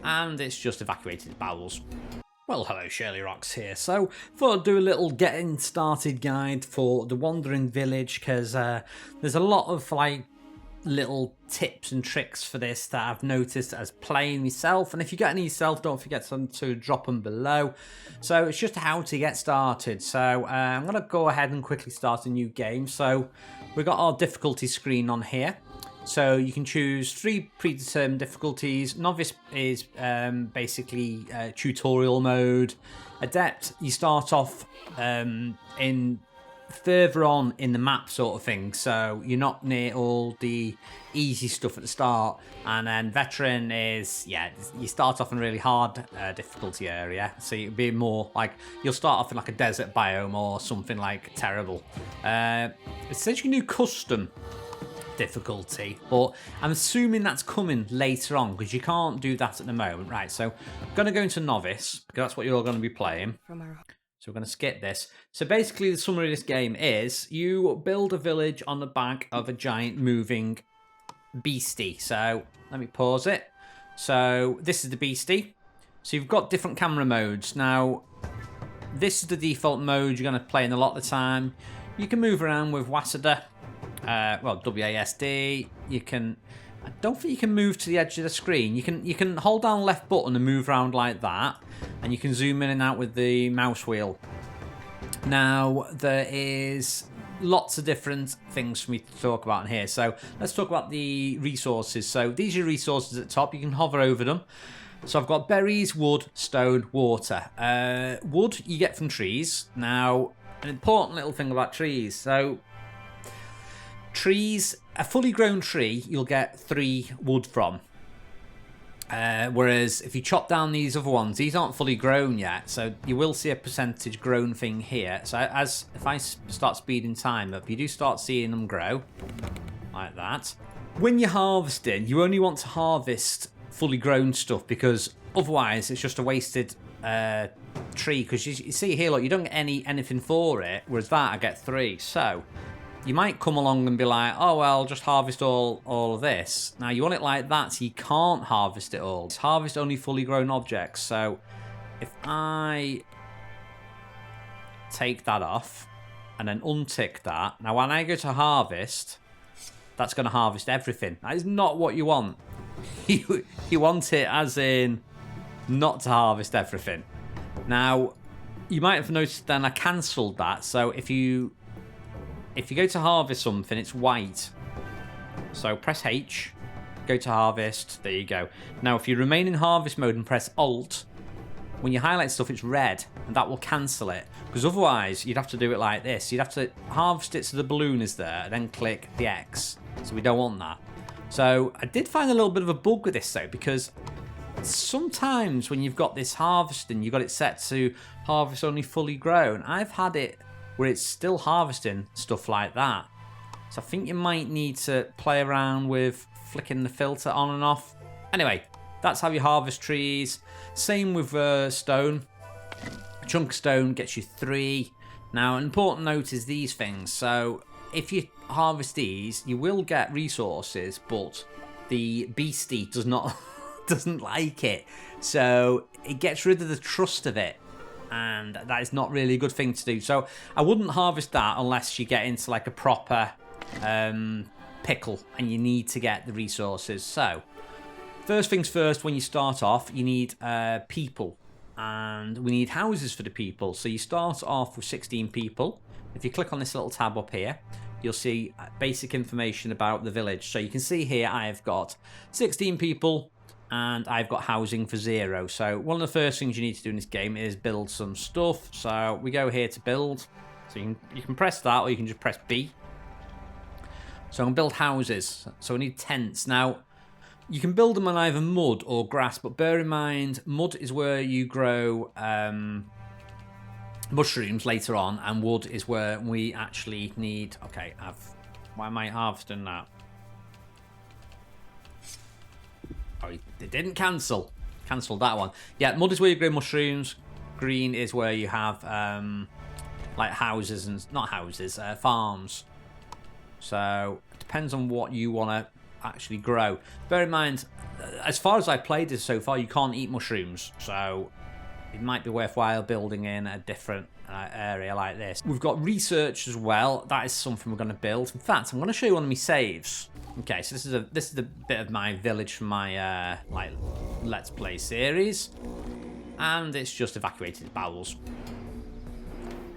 and it's just evacuated bowels. Well, hello, shirlierox here. So, thought I'd do a little getting started guide for the Wandering Village, because there's a lot of like little tips and tricks for this that I've noticed as playing myself, and if you get any yourself, don't forget to drop them below. So it's just how to get started. So I'm going to go ahead and quickly start a new game. So we've got our difficulty screen on here. So you can choose 3 predetermined difficulties. Novice is basically tutorial mode. Adept, you start off in further on in the map sort of thing, so you're not near all the easy stuff at the start. And then Veteran is, yeah, you start off in a really hard difficulty area, so it'll be more like you'll start off in like a desert biome or something like terrible. It says you can do custom difficulty, but I'm assuming that's coming later on because you can't do that at the moment. Right, so I'm going to go into Novice because that's what you're all going to be playing. So we're going to skip this. So basically the summary of this game is you build a village on the back of a giant moving beastie. So let me pause it. So this is the beastie. So you've got different camera modes. Now this is the default mode you're going to play in a lot of the time. You can move around with WASD. Well, WASD. You can... I don't think you can move to the edge of the screen. You can hold down left button and move around like that, and you can zoom in and out with the mouse wheel. Now there is lots of different things for me to talk about in here. So let's talk about the resources. So these are your resources at the top. You can hover over them. So I've got berries, wood, stone, water. Wood you get from trees. Now an important little thing about trees. So trees, a fully grown tree, you'll get 3 wood from. Whereas if you chop down these other ones, these aren't fully grown yet, so you will see a percentage grown thing here. So if I start speeding time up, you do start seeing them grow, like that. When you're harvesting, you only want to harvest fully grown stuff, because otherwise it's just a wasted tree. Because you see here, look, you don't get anything for it, whereas that I get 3. So you might come along and be like, oh, well, just harvest all of this. Now, you want it like that, so you can't harvest it all. It's harvest only fully grown objects. So if I take that off and then untick that, now when I go to harvest, that's going to harvest everything. That is not what you want. You want it as in not to harvest everything. Now, you might have noticed then I cancelled that. So if you go to harvest something, it's white. So press H, go to harvest, there you go. Now if you remain in harvest mode and press Alt, when you highlight stuff it's red, and that will cancel it. Because otherwise you'd have to do it like this. You'd have to harvest it so the balloon is there, and then click the X. So we don't want that. So I did find a little bit of a bug with this though, because sometimes when you've got this harvesting, you've got it set to harvest only fully grown. I've had it where it's still harvesting stuff like that. So I think you might need to play around with flicking the filter on and off. Anyway, that's how you harvest trees. Same with stone. A chunk of stone gets you 3. Now, an important note is these things. So if you harvest these, you will get resources, but the beastie doesn't like it. So it gets rid of the trust of it, and that is not really a good thing to do. So I wouldn't harvest that unless you get into like a proper pickle and you need to get the resources. So first things first, when you start off, you need people, and we need houses for the people. So you start off with 16 people. If you click on this little tab up here, you'll see basic information about the village. So you can see here I've got 16 people, and I've got housing for 0. So one of the first things you need to do in this game is build some stuff. So we go here to build. So you can press that, or you can just press B. So I'm going to build houses. So we need tents. Now, you can build them on either mud or grass, but bear in mind, mud is where you grow mushrooms later on, and wood is where we actually need... Okay, why am I harvesting that? Oh, it didn't cancel. Cancelled that one. Yeah, mud is where you grow mushrooms. Green is where you have like houses and... Not houses, farms. So, it depends on what you want to actually grow. Bear in mind, as far as I've played this so far, you can't eat mushrooms, so it might be worthwhile building in a different area like this. We've got research as well. That is something we're going to build. In fact, I'm going to show you one of my saves. Okay, so this is a bit of my village from my like Let's Play series, and it's just evacuated bowels.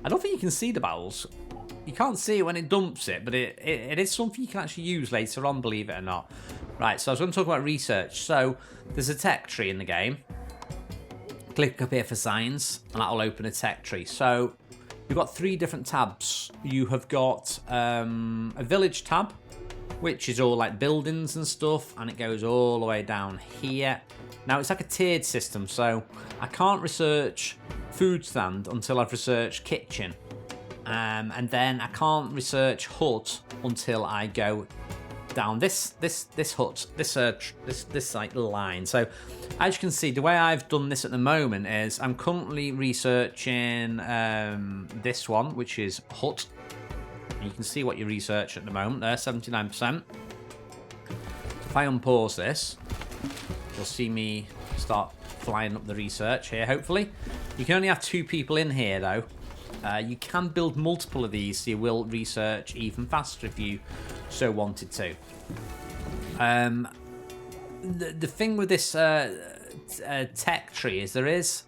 I don't think you can see the bowels. You can't see it when it dumps it, but it is something you can actually use later on, believe it or not. Right, so I was going to talk about research. So there's a tech tree in the game. Click up here for science, and that'll open a tech tree. So you've got 3 different tabs. You have got a village tab, which is all like buildings and stuff, and it goes all the way down here. Now it's like a tiered system, so I can't research food stand until I've researched kitchen, and then I can't research hut until I go down this hut, this like line. So as you can see, the way I've done this at the moment is I'm currently researching this one, which is hut. And you can see what you research at the moment there, 79%. If I unpause this, you'll see me start flying up the research here, hopefully. You can only have 2 people in here, though. You can build multiple of these, so you will research even faster if you so wanted to. The thing with this tech tree is there is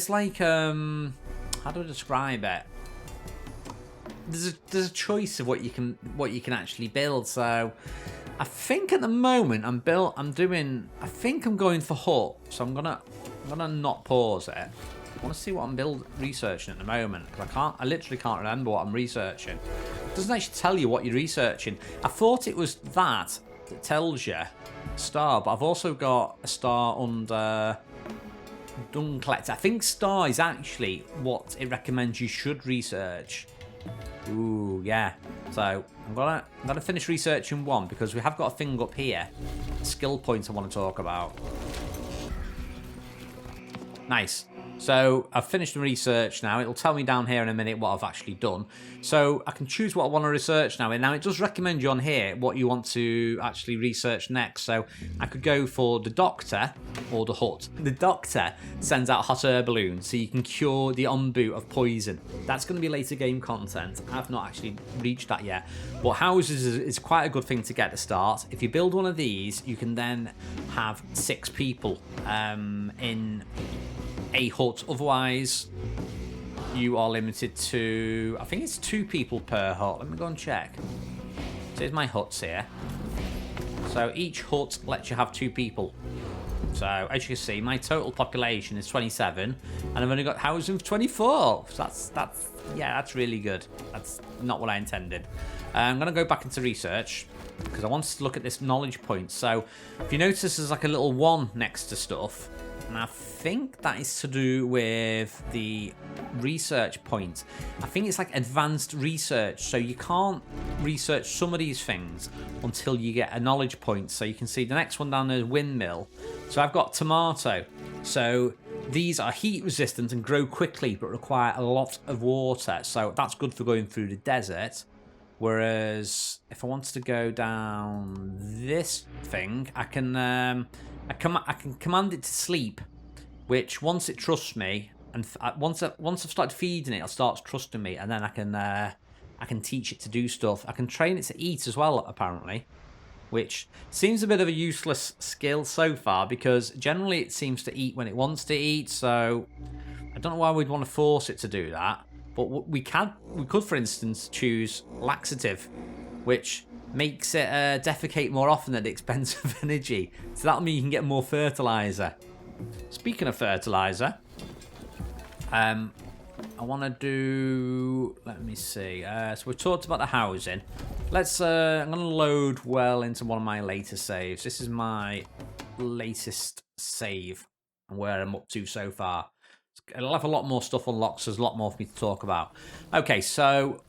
like how do I describe it? There's a choice of what you can actually build. So I think at the moment I think I'm going for hut. So I'm gonna not pause it. I want to see what I'm researching at the moment, because I literally can't remember what I'm researching. It doesn't actually tell you what you're researching. I thought it was that tells you star, but I've also got a star under dung collector. I think star is actually what it recommends you should research. Ooh, yeah. So I'm gonna finish researching one, because we have got a thing up here, a skill point I want to talk about. Nice. So I've finished the research now. It'll tell me down here in a minute what I've actually done. So I can choose what I want to research now. And now it does recommend you on here what you want to actually research next. So I could go for the doctor or the hut. The doctor sends out hot air balloons so you can cure the onbu of poison. That's going to be later game content. I've not actually reached that yet. But houses is quite a good thing to get to start. If you build one of these, you can then have 6 people in a hut. Otherwise, you are limited to, I think it's 2 people per hut. Let me go and check. So here's my huts here. So each hut lets you have 2 people. So as you can see, my total population is 27, and I've only got housing of 24. So that's really good. That's not what I intended. I'm gonna go back into research, because I wanted to look at this knowledge point. So if you notice, there's like a little 1 next to stuff. And I think that is to do with the research point. I think it's like advanced research. So you can't research some of these things until you get a knowledge point. So you can see the next one down there is windmill. So I've got tomato. So these are heat resistant and grow quickly, but require a lot of water. So that's good for going through the desert. Whereas if I wanted to go down this thing, I can command it to sleep, which once it trusts me, and once I've started feeding it, it starts trusting me, and then I can teach it to do stuff. I can train it to eat as well, apparently, which seems a bit of a useless skill so far, because generally it seems to eat when it wants to eat. So I don't know why we'd want to force it to do that. But we could, for instance, choose laxative, which makes it defecate more often at the expense of energy. So that'll mean you can get more fertilizer. Speaking of fertilizer, I want to do, let me see. So we've talked about the housing. I'm going to load well into one of my later saves. This is my latest save and where I'm up to so far. I'll have a lot more stuff unlocked, so there's a lot more for me to talk about. Okay, so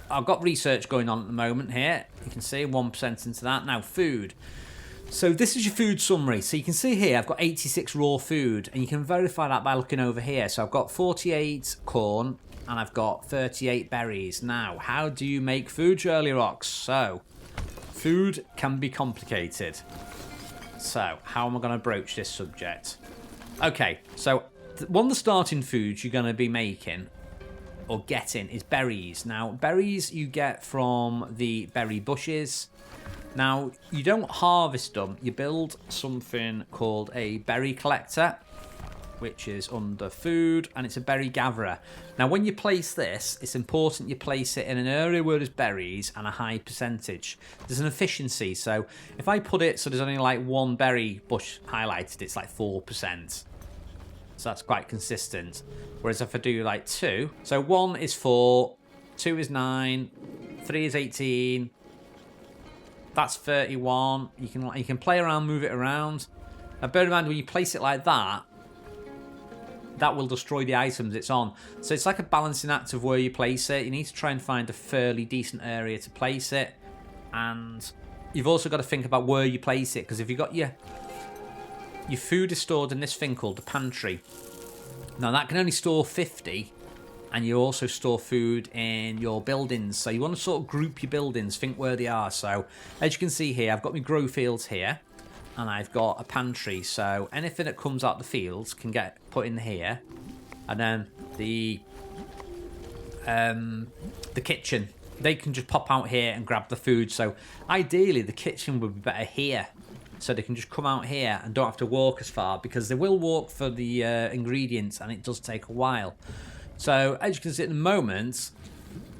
I've got research going on at the moment here. You can see 1% into that. Now, food. So this is your food summary. So you can see here I've got 86 raw food, and you can verify that by looking over here. So I've got 48 corn and I've got 38 berries. Now, how do you make food, shirlierox? So, food can be complicated. So, how am I going to broach this subject? Okay, so one of the starting foods you're going to be making or getting is berries. Now, berries you get from the berry bushes. Now, you don't harvest them. You build something called a berry collector, which is under food, and it's a berry gatherer. Now, when you place this, it's important you place it in an area where there's berries and a high percentage. There's an efficiency, so if I put it so there's only like one berry bush highlighted, it's like 4%. So that's quite consistent. Whereas if I do like 2, so 1 is 4, 2 is 9, 3 is 18, that's 31. You can play around, move it around. Now bear in mind, when you place it like that, that will destroy the items it's on. So it's like a balancing act of where you place it. You need to try and find a fairly decent area to place it. And you've also got to think about where you place it, because if you've got your food is stored in this thing called the pantry. Now that can only store 50, and you also store food in your buildings. So you want to sort of group your buildings, think where they are. So as you can see here, I've got my grow fields here, and I've got a pantry. So anything that comes out the fields can get put in here. And then the kitchen, they can just pop out here and grab the food. So ideally the kitchen would be better here, so they can just come out here and don't have to walk as far, because they will walk for the ingredients, and it does take a while. So as you can see at the moment,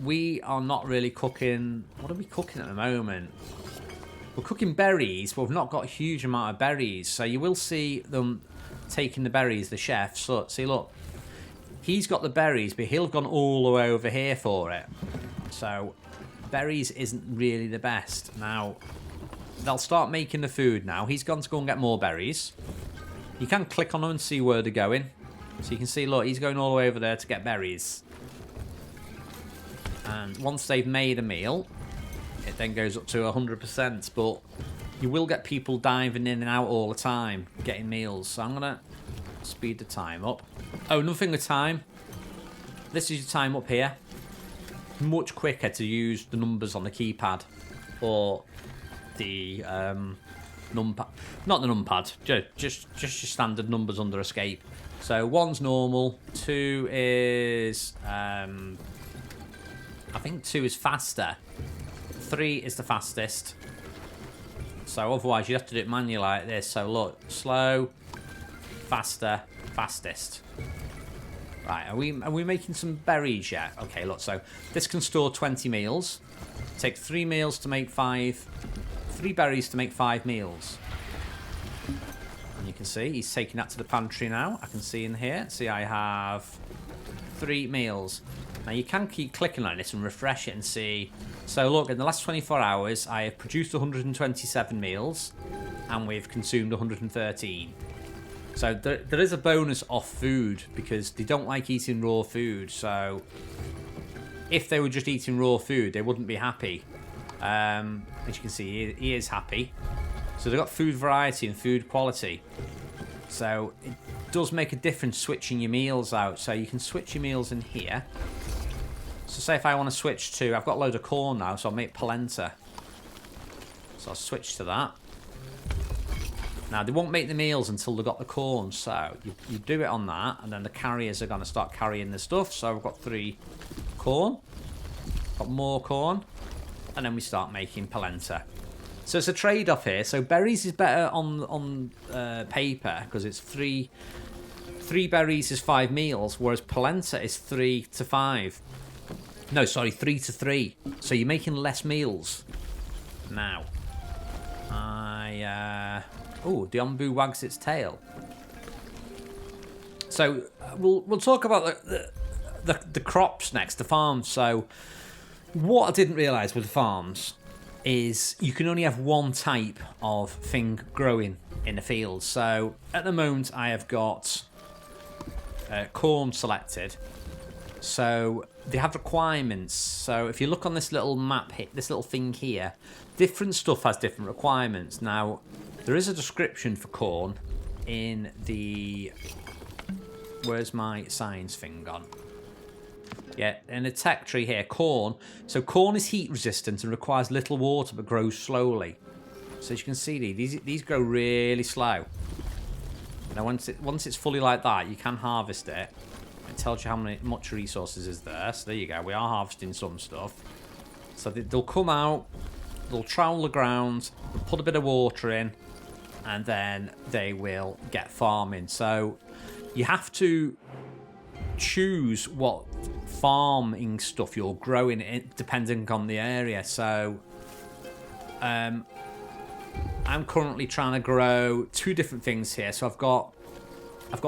we are not really cooking. What are we cooking at the moment? We're cooking berries, but we've not got a huge amount of berries. So you will see them taking the berries, the chef. So see, look, he's got the berries, but he'll have gone all the way over here for it. So berries isn't really the best. Now, they'll start making the food now. He's gone to go and get more berries. You can click on them and see where they're going. So you can see, look, he's going all the way over there to get berries. And once they've made a meal, it then goes up to 100%. But you will get people diving in and out all the time, getting meals. So I'm going to speed the time up. Oh, another thing with time. This is your time up here. Much quicker to use the numbers on the keypad. Or the numpad. Not the numpad. Just your standard numbers under escape. So 1's normal, 2 is, I think 2 is faster, 3 is the fastest. So otherwise you have to do it manually like this. So look, slow, faster, fastest. Right, are we making some berries yet? Okay, look, so this can store 20 meals. Take 3 meals to make 5, 3 berries to make 5 meals. And you can see he's taking that to the pantry now. I can see in here. See, I have 3 meals. Now you can keep clicking on this and refresh it and see. So look, in the last 24 hours, I have produced 127 meals, and we've consumed 113. So there is a bonus off food, because they don't like eating raw food. So if they were just eating raw food, they wouldn't be happy. As you can see, he is happy. So they've got food variety and food quality. So it does make a difference switching your meals out. So you can switch your meals in here. So say if I want to switch to, I've got a load of corn now, so I'll make polenta. So I'll switch to that. Now they won't make the meals until they've got the corn. So you do it on that, and then the carriers are going to start carrying the stuff. So I've got 3 corn. Got more corn. And then we start making polenta. So it's a trade-off here. So berries is better on paper, because it's 3 berries is 5 meals, whereas polenta is 3 to 5. No, sorry, 3 to 3. So you're making less meals. Now, oh, the onbu wags its tail. So we'll talk about the crops next, the farms. So what I didn't realise with the farms is you can only have one type of thing growing in the field. So at the moment I have got corn selected. So they have requirements. So if you look on this little map here, this little thing here, different stuff has different requirements. Now There is a description for corn in the... Where's my science thing gone? Yeah, in the tech tree here, corn. So corn is heat resistant and requires little water but grows slowly. So as you can see, these grow really slow. Now once it's fully like that, you can harvest it. It tells you how much resources is there. So there you go. We are harvesting some stuff. So they'll come out, they'll trowel the ground, they'll put a bit of water in, and then they will get farming. So you have to choose what farming stuff you're growing depending on the area. So I'm currently trying to grow 2 different things here. So I've got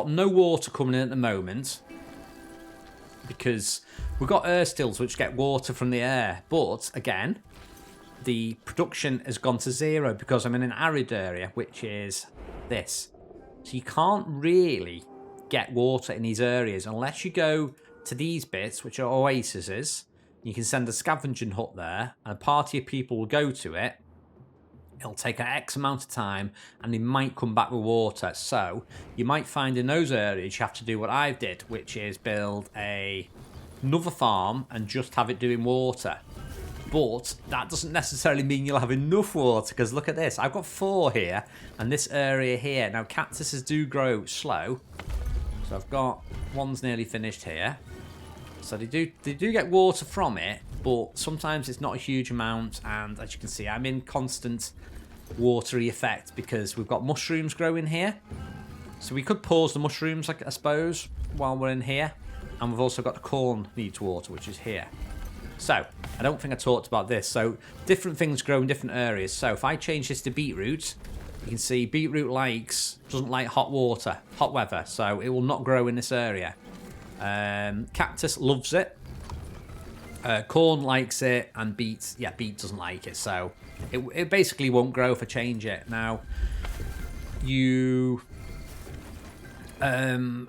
no water coming in at the moment because we've got air stills which get water from the air, but again the production has gone to 0 because I'm in an arid area, which is this. So you can't really get water in these areas unless you go to these bits, which are oases. You can send a scavenging hut there, and a party of people will go to it. It'll take an X amount of time, and they might come back with water. So you might find in those areas you have to do what I did, which is build another farm and just have it doing water. But that doesn't necessarily mean you'll have enough water, because look at this. I've got 4 here, and this area here. Now, cactuses do grow slow. So I've got one's nearly finished here. So they do get water from it, but sometimes it's not a huge amount. And as you can see, I'm in constant watery effect because we've got mushrooms growing here. So we could pause the mushrooms, I suppose, while we're in here. And we've also got the corn needs water, which is here. So I don't think I talked about this. So different things grow in different areas. So if I change this to beetroot, you can see beetroot doesn't like hot weather, so it will not grow in this area. Cactus loves it. Corn likes it, and beet doesn't like it, so it basically won't grow if I change it. Now, you add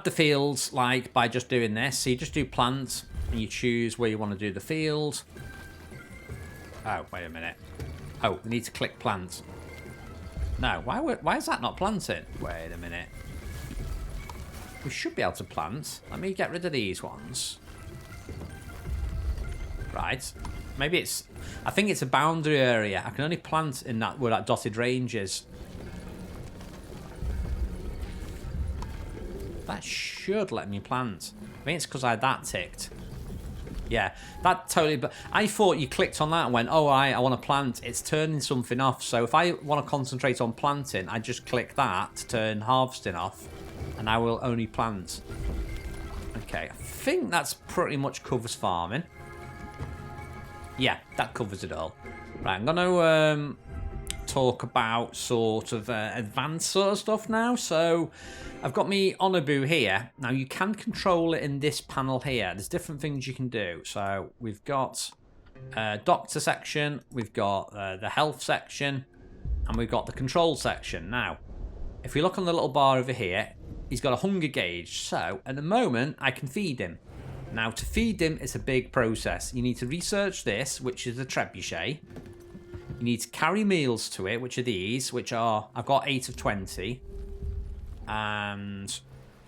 the fields like by just doing this. So you just do plants, and you choose where you want to do the field. Oh, wait a minute. Oh, we need to click plant. No, why is that not planted? Wait a minute. We should be able to plant. Let me get rid of these ones. Right. Maybe it's... I think it's a boundary area. I can only plant in that where that dotted range is. That should let me plant. I think it's because I had that ticked. Yeah, that totally... But I thought you clicked on that and went, oh, I want to plant. It's turning something off. So if I want to concentrate on planting, I just click that to turn harvesting off. And I will only plant. Okay, I think that's pretty much covers farming. Yeah, that covers it all. Right, I'm going to talk about sort of advanced sort of stuff now. So I've got me onbu here. Now you can control it in this panel here. There's different things you can do. So we've got doctor section, we've got the health section, and we've got the control section. Now, if we look on the little bar over here, he's got a hunger gauge. So at the moment, I can feed him. Now to feed him, it's a big process. You need to research this, which is the trebuchet. You need to carry meals to it, which are these, which are, I've got 8 of 20. And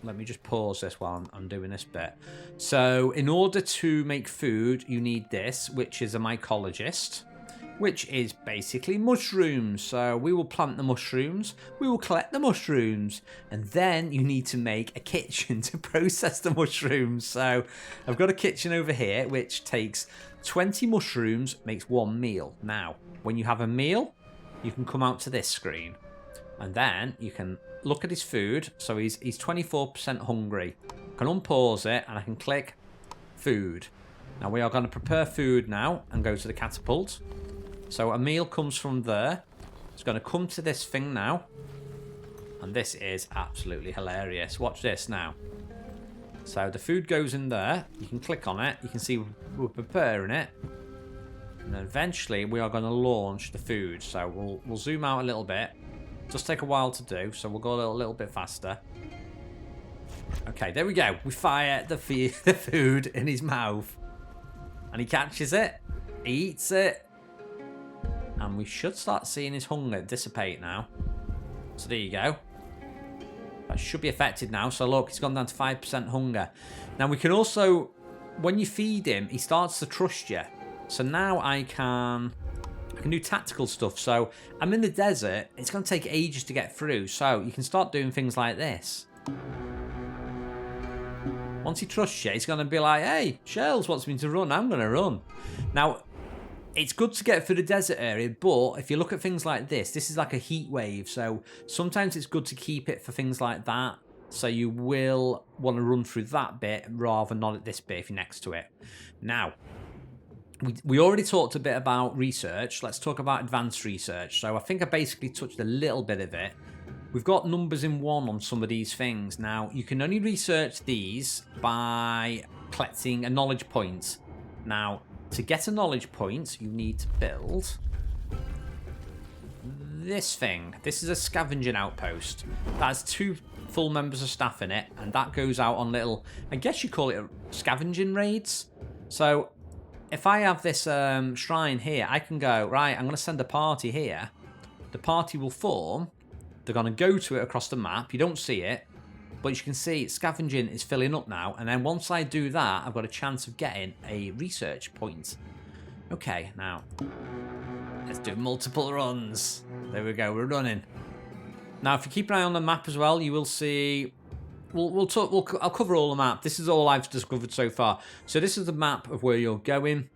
let me just pause this while I'm doing this bit. So in order to make food, you need this, which is a mycologist, which is basically mushrooms. So we will plant the mushrooms, we will collect the mushrooms, and then you need to make a kitchen to process the mushrooms. So I've got a kitchen over here, which takes 20 mushrooms, makes 1 meal. Now, when you have a meal, you can come out to this screen, and then you can look at his food. So he's 24% hungry. I can unpause it, and I can click food. Now we are going to prepare food now and go to the catapult. So a meal comes from there. It's going to come to this thing now. And this is absolutely hilarious. Watch this now. So the food goes in there. You can click on it. You can see we're preparing it. And then eventually we are going to launch the food. So we'll zoom out a little bit. It does take a while to do. So we'll go a little bit faster. Okay, there we go. We fire the food in his mouth. And he catches it. He eats it. And we should start seeing his hunger dissipate now. So there you go. That should be affected now. So look, he's gone down to 5% hunger. Now we can also, when you feed him, he starts to trust you. So now I can do tactical stuff. So I'm in the desert. It's going to take ages to get through. So you can start doing things like this. Once he trusts you, he's going to be like, hey, Shells wants me to run. I'm going to run. Now, it's good to get through the desert area, but if you look at things like this is like a heat wave. So sometimes it's good to keep it for things like that. So you will want to run through that bit rather than not at this bit if you're next to it. Now, we already talked a bit about research. Let's talk about advanced research. So I think I basically touched a little bit of it. We've got numbers in 1 on some of these things. Now, you can only research these by collecting a knowledge point. Now, to get a knowledge point, you need to build this thing. This is a scavenging outpost. That has 2 full members of staff in it, and that goes out on little, I guess you call it scavenging raids. So, if I have this shrine here, I can go, right, I'm going to send a party here. The party will form. They're going to go to it across the map. You don't see it, but you can see scavenging is filling up now. And then once I do that, I've got a chance of getting a research point. Okay, now let's do multiple runs. There we go. We're running. Now, if you keep an eye on the map as well, you will see. I'll cover all the map. This is all I've discovered so far. So this is the map of where you're going.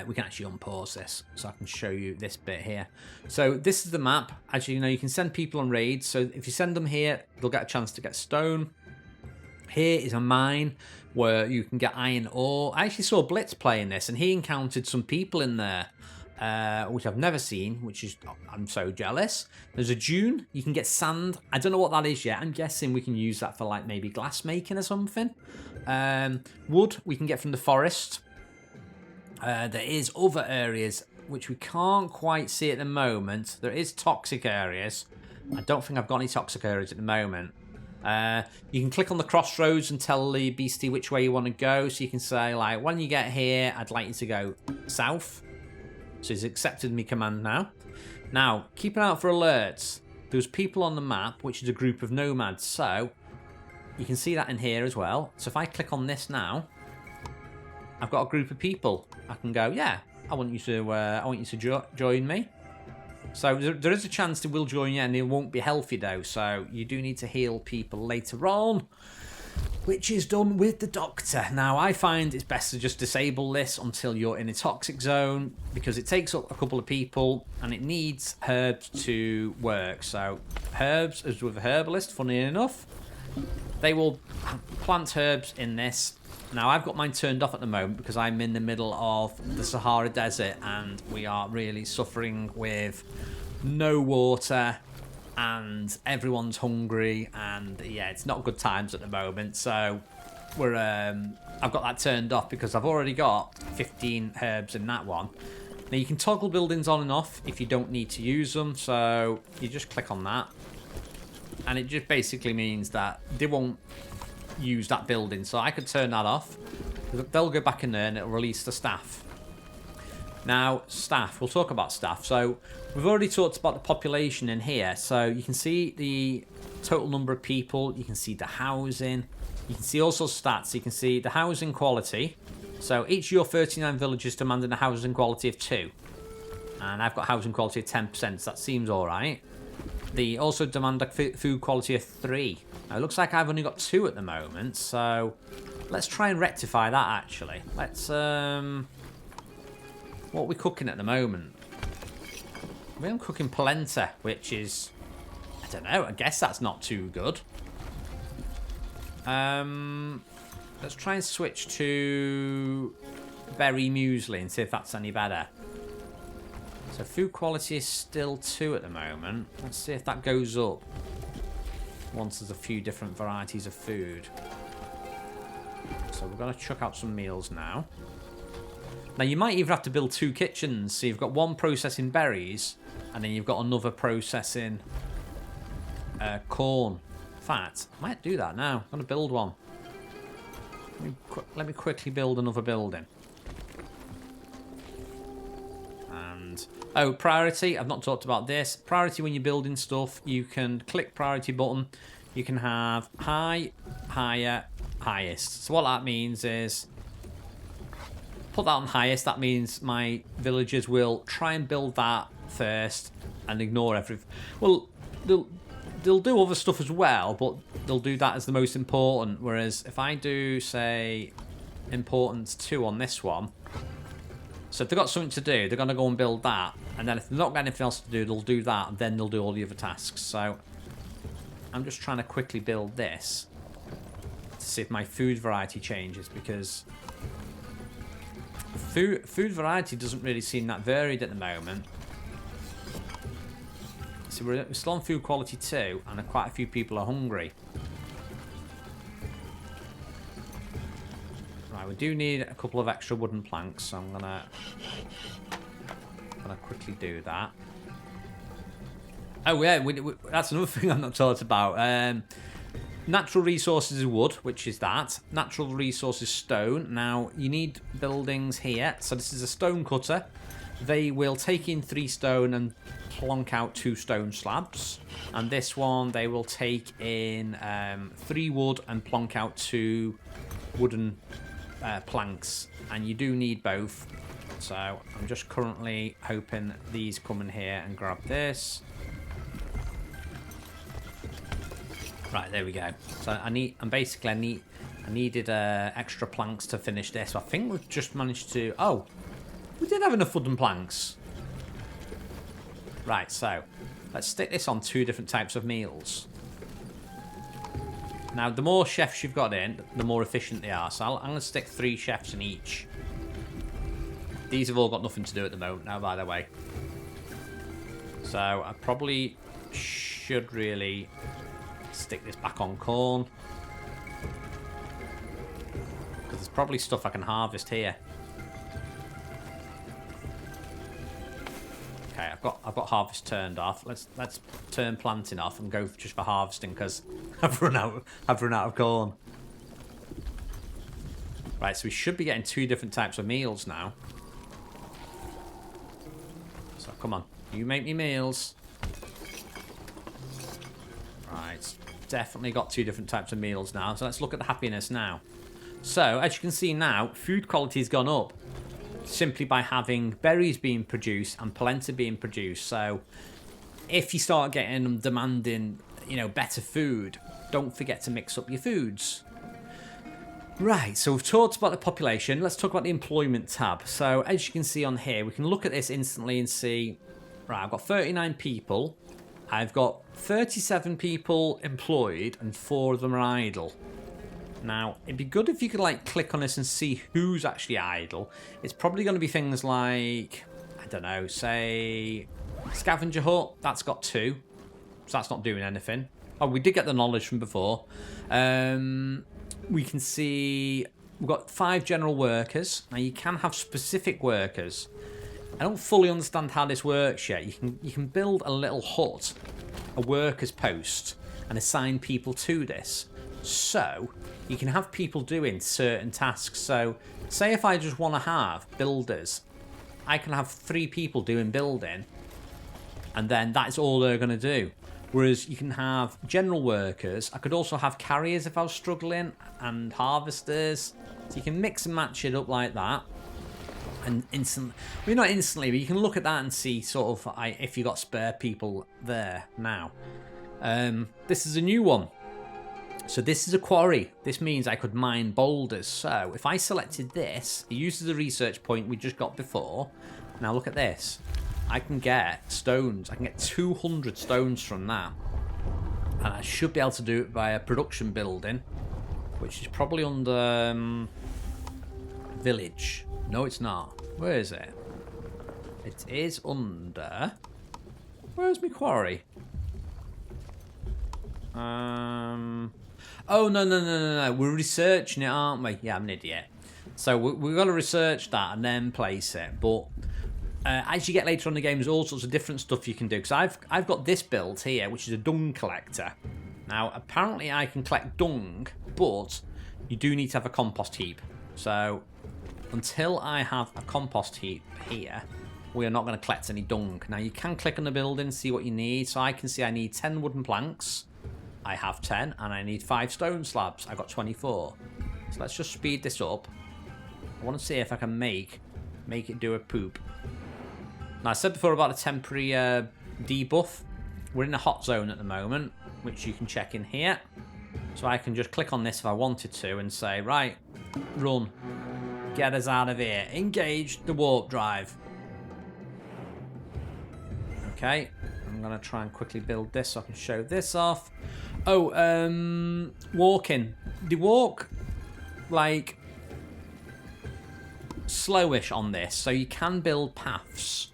We can actually unpause this so I can show you this bit here. So this is the map. As you know, you can send people on raids. So if you send them here, they'll get a chance to get stone. Here is a mine where you can get iron ore. I actually saw Blitz playing this and he encountered some people in there, which I've never seen, which is, I'm so jealous. There's a dune. You can get sand. I don't know what that is yet. I'm guessing we can use that for like maybe glass making or something. Wood we can get from the forest. There is other areas which we can't quite see at the moment. There is toxic areas. I don't think I've got any toxic areas at the moment. You can click on the crossroads and tell the beastie which way you want to go. So you can say, like, when you get here, I'd like you to go south. So he's accepted my command now. Now, keep an eye out for alerts. There's people on the map, which is a group of nomads. So you can see that in here as well. So if I click on this now, I've got a group of people. I can go, yeah, I want you to join me. So there is a chance they will join you, and they won't be healthy though. So you do need to heal people later on, which is done with the doctor. Now I find it's best to just disable this until you're in a toxic zone, because it takes up a couple of people and it needs herbs to work. So herbs, as with a herbalist, funny enough, they will plant herbs in this. Now, I've got mine turned off at the moment because I'm in the middle of the Sahara Desert and we are really suffering with no water and everyone's hungry and, yeah, it's not good times at the moment. So, I've got that turned off because I've already got 15 herbs in that one. Now, you can toggle buildings on and off if you don't need to use them. So, you just click on that. And it just basically means that they won't use that building, so I could turn that off. They'll go back in there and it'll release the staff. Now, staff, we'll talk about staff. So we've already talked about the population in here, so you can see the total number of people, you can see the housing, you can see also stats. You can see the housing quality. So each of your 39 villages demanding a housing quality of 2, and I've got housing quality of 10%, so that seems alright. They also demand a food quality of 3. Now, it looks like I've only got 2 at the moment, so let's try and rectify that, actually. Let's, what are we cooking at the moment? I'm cooking polenta, which is, I don't know, I guess that's not too good. Let's try and switch to berry muesli and see if that's any better. So food quality is still 2 at the moment. Let's see if that goes up once there's a few different varieties of food. So we're going to chuck out some meals now. Now you might even have to build 2 kitchens. So you've got one processing berries and then you've got another processing corn. In fact, I might do that now. I'm going to build one. Let me quickly build another building. And, oh, priority. I've not talked about this. Priority when you're building stuff, you can click priority button. You can have high, higher, highest. So what that means is, put that on highest. That means my villagers will try and build that first and ignore everything. Well, they'll do other stuff as well, but they'll do that as the most important. Whereas if I do, say, importance 2 on this one, so if they've got something to do, they're going to go and build that. And then if they've not got anything else to do, they'll do that. And then they'll do all the other tasks. So I'm just trying to quickly build this to see if my food variety changes. Because food variety doesn't really seem that varied at the moment. So we're still on food quality 2. And quite a few people are hungry. Right, we do need a couple of extra wooden planks, so I'm gonna quickly do that. Oh yeah, that's another thing I'm not talked about. Natural resources is wood, which is that. Natural resources stone. Now you need buildings here. So this is a stonecutter. They will take in 3 stone and plonk out 2 stone slabs. And this one, they will take in 3 wood and plonk out 2 wooden planks, and you do need both. So I'm just currently hoping these come in here and grab this. Right, there we go. So I needed extra planks to finish this. So I think we've just managed to. Oh, we did have enough wooden planks. Right, so let's stick this on 2 different types of meals. Now, the more chefs you've got in, the more efficient they are. So I'm going to stick 3 chefs in each. These have all got nothing to do at the moment now, by the way. So I probably should really stick this back on corn. Because there's probably stuff I can harvest here. Okay, I've got harvest turned off. Let's turn planting off and go just for harvesting because I've run out of corn. Right, so we should be getting 2 different types of meals now. So come on, you make me meals. Right, definitely got 2 different types of meals now. So let's look at the happiness now. So as you can see now, food quality has gone up. Simply by having berries being produced and polenta being produced. So if you start getting them demanding, better food, don't forget to mix up your foods. Right, so we've talked about the population. Let's talk about the employment tab. So as you can see on here, we can look at this instantly and see, right, I've got 39 people. I've got 37 people employed and 4 of them are idle. Now, it'd be good if you could click on this and see who's actually idle. It's probably going to be things like, I don't know, say scavenger hut. That's got 2, so that's not doing anything. Oh, we did get the knowledge from before. We can see we've got 5 general workers. Now you can have specific workers. I don't fully understand how this works yet. You can build a little hut, a workers post, and assign people to this. So you can have people doing certain tasks. So say if I just want to have builders, I can have 3 people doing building, and then that's all they're going to do. Whereas you can have general workers. I could also have carriers if I was struggling, and harvesters. So you can mix and match it up like that. And instantly, well, not instantly, but you can look at that and see sort of if you got spare people there now. This is a new one. So this is a quarry. This means I could mine boulders. So if I selected this, it uses the research point we just got before. Now look at this. I can get stones. I can get 200 stones from that. And I should be able to do it via production building, which is probably under village. No, it's not. Where is it? It is under... Where's my quarry? Oh, no. We're researching it, aren't we? Yeah, I'm an idiot. So we've got to research that and then place it. But as you get later on in the game, there's all sorts of different stuff you can do. Because I've got this built here, which is a dung collector. Now, apparently I can collect dung, but you do need to have a compost heap. So until I have a compost heap here, we are not going to collect any dung. Now, you can click on the building, see what you need. So I can see I need 10 wooden planks. I have 10, and I need 5 stone slabs. I got 24. So let's just speed this up. I want to see if I can make it do a poop. Now, I said before about the temporary debuff. We're in a hot zone at the moment, which you can check in here. So I can just click on this if I wanted to and say, right, run. Get us out of here. Engage the warp drive. Okay, I'm going to try and quickly build this so I can show this off. Oh, walking. They walk, like, slowish on this. So you can build paths,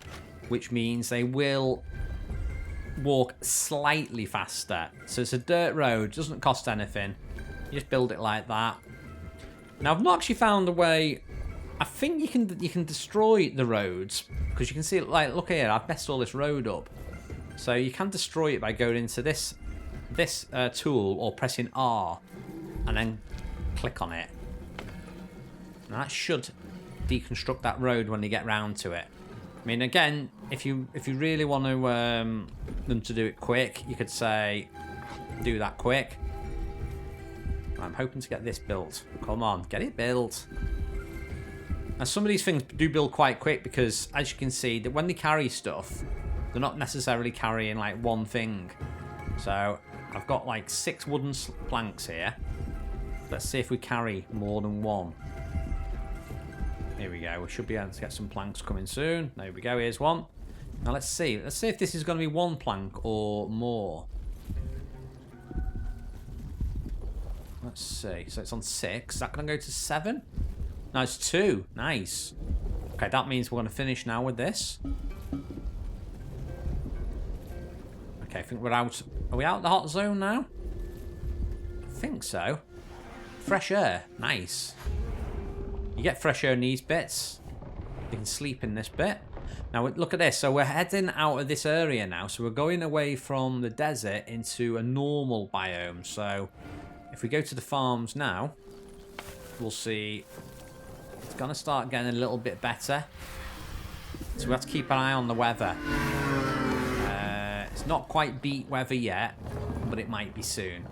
which means they will walk slightly faster. So it's a dirt road. Doesn't cost anything. You just build it like that. Now, I've not actually found a way. I think you can destroy the roads because you can see it. Like, look here, I've messed all this road up. So you can destroy it by going into this tool or pressing R and then click on it. And that should deconstruct that road when you get round to it. I mean, again, if you really want to them to do it quick, you could say do that quick. I'm hoping to get this built. Come on, get it built. And some of these things do build quite quick because, as you can see, that when they carry stuff, they're not necessarily carrying like one thing. So I've got like 6 wooden planks here. Let's see if we carry more than one. Here we go. We should be able to get some planks coming soon. There we go. Here's one. Now let's see. Let's see if this is going to be 1 plank or more. Let's see. So it's on 6. Is that going to go to 7? No, it's 2. Nice. Okay, that means we're going to finish now with this. Okay, I think we're out. Are we out of the hot zone now? I think so. Fresh air. Nice. You get fresh air in these bits. You can sleep in this bit. Now, look at this. So we're heading out of this area now. So we're going away from the desert into a normal biome. So if we go to the farms now, we'll see it's going to start getting a little bit better. So we have to keep an eye on the weather. It's not quite beat weather yet, but it might be soon.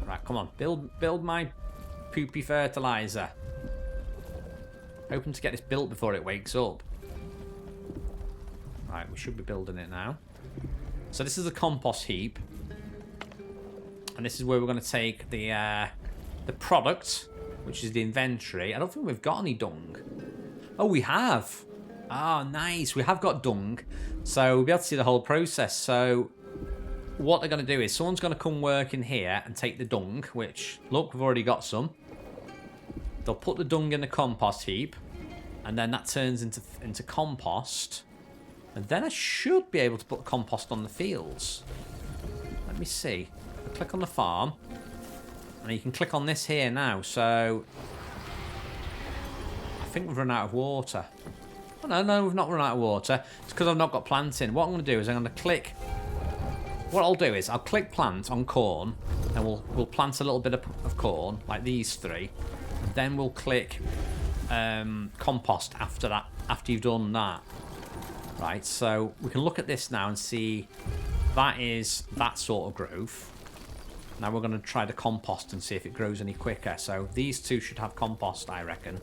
Right, come on. Build my poopy fertilizer. Hoping to get this built before it wakes up. Right, we should be building it now. So this is the compost heap. And this is where we're going to take the product, which is the inventory. I don't think we've got any dung. Oh, we have. Ah, nice. We have got dung. So we'll be able to see the whole process. So what they're going to do is someone's going to come work in here and take the dung, which, look, we've already got some. They'll put the dung in the compost heap, and then that turns into compost. And then I should be able to put compost on the fields. Let me see. I'll click on the farm, and you can click on this here now. So I think we've run out of water. Oh, no, we've not run out of water. It's because I've not got planting. What I'm going to do is I'm going to click. What I'll do is I'll click plant on corn, and we'll plant a little bit of corn, like these 3. Then we'll click compost after that. After you've done that, right? So we can look at this now and see that is that sort of growth. Now we're going to try the compost and see if it grows any quicker. So these 2 should have compost, I reckon.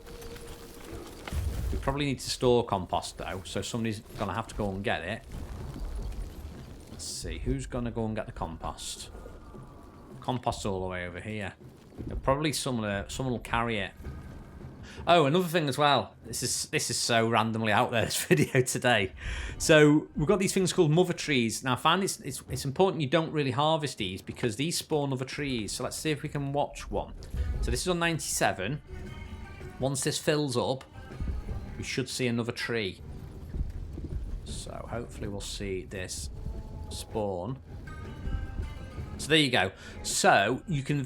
We probably need to store compost though, so somebody's going to have to go and get it. Let's see, who's going to go and get the compost? Compost's all the way over here. Probably someone will carry it. Oh, another thing as well. This is so randomly out there, this video today. So we've got these things called Mothertrees. Now I find it's important you don't really harvest these because these spawn other trees. So let's see if we can watch one. So this is on 97. Once this fills up, we should see another tree. So hopefully we'll see this spawn. So there you go. So you can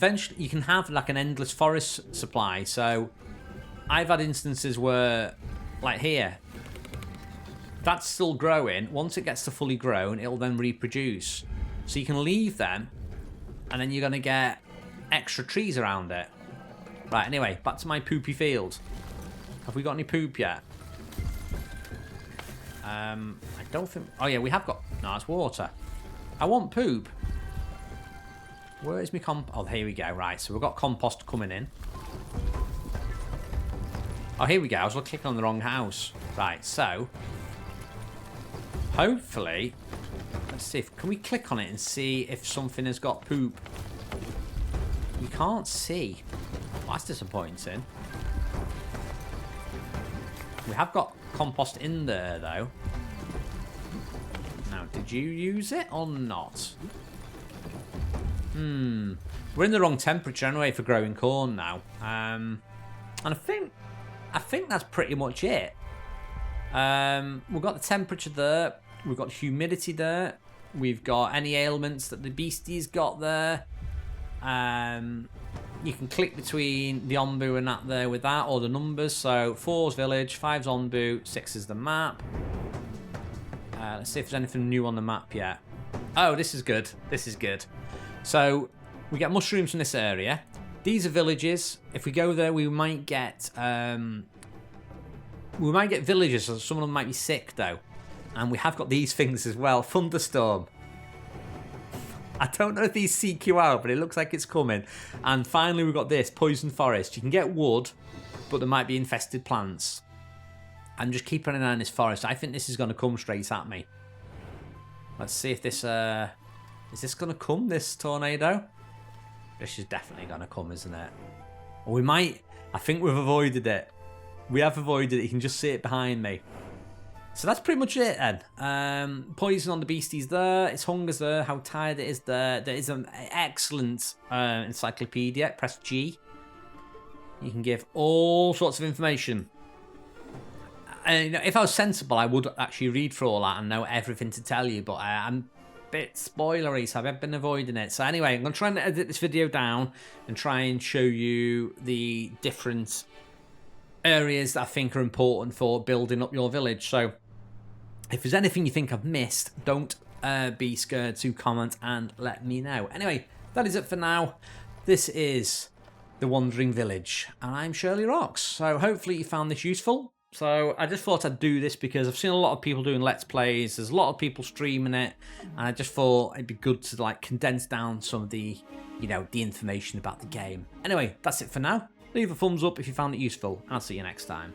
have like an endless forest supply. So I've had instances where, like here, that's still growing. Once it gets to fully grown, it'll then reproduce. So you can leave them, and then you're going to get extra trees around it. Right, anyway, back to my poopy field. Have we got any poop yet? I don't think... Oh, yeah, we have got... No, it's water. I want poop. Where is my Oh, here we go. Right, so we've got compost coming in. Oh, here we go. I was clicking on the wrong house. Right, so... Hopefully... Let's see if... Can we click on it and see if something has got poop? You can't see. Well, that's disappointing. We have got compost in there, though. Now, did you use it or not? We're in the wrong temperature anyway for growing corn now. And I think that's pretty much it. We've got the temperature there. We've got humidity there. We've got any ailments that the beasties got there. You can click between the onbu and that there with that, or the numbers. So 4's village, 5's onbu, 6 is the map. Let's see if there's anything new on the map yet. Oh, this is good. This is good. So we get mushrooms from this area. These are villages. If we go there, we might get villagers. So some of them might be sick though. And we have got these things as well. Thunderstorm. I don't know if these seek you out, but it looks like it's coming. And finally, we've got this, poison forest. You can get wood, but there might be infested plants. I'm just keeping an eye on this forest. I think this is going to come straight at me. Let's see if this... is this going to come, this tornado? This is definitely going to come, isn't it? Or we might... I think we've avoided it. We have avoided it. You can just see it behind me. So that's pretty much it then. Poison on the beasties there. Its hunger's there. How tired it is there. There is an excellent encyclopedia. Press G. You can give all sorts of information. And if I was sensible, I would actually read through all that and know everything to tell you. But I'm a bit spoilery, so I've been avoiding it. So anyway, I'm going to try and edit this video down and try and show you the different areas that I think are important for building up your village. So if there's anything you think I've missed, don't be scared to comment and let me know. Anyway, that is it for now. This is the Wandering Village, and I'm shirlierox. So hopefully you found this useful. So I just thought I'd do this because I've seen a lot of people doing Let's Plays. There's a lot of people streaming it, and I just thought it'd be good to like condense down some of the, the information about the game. Anyway, that's it for now. Leave a thumbs up if you found it useful, and I'll see you next time.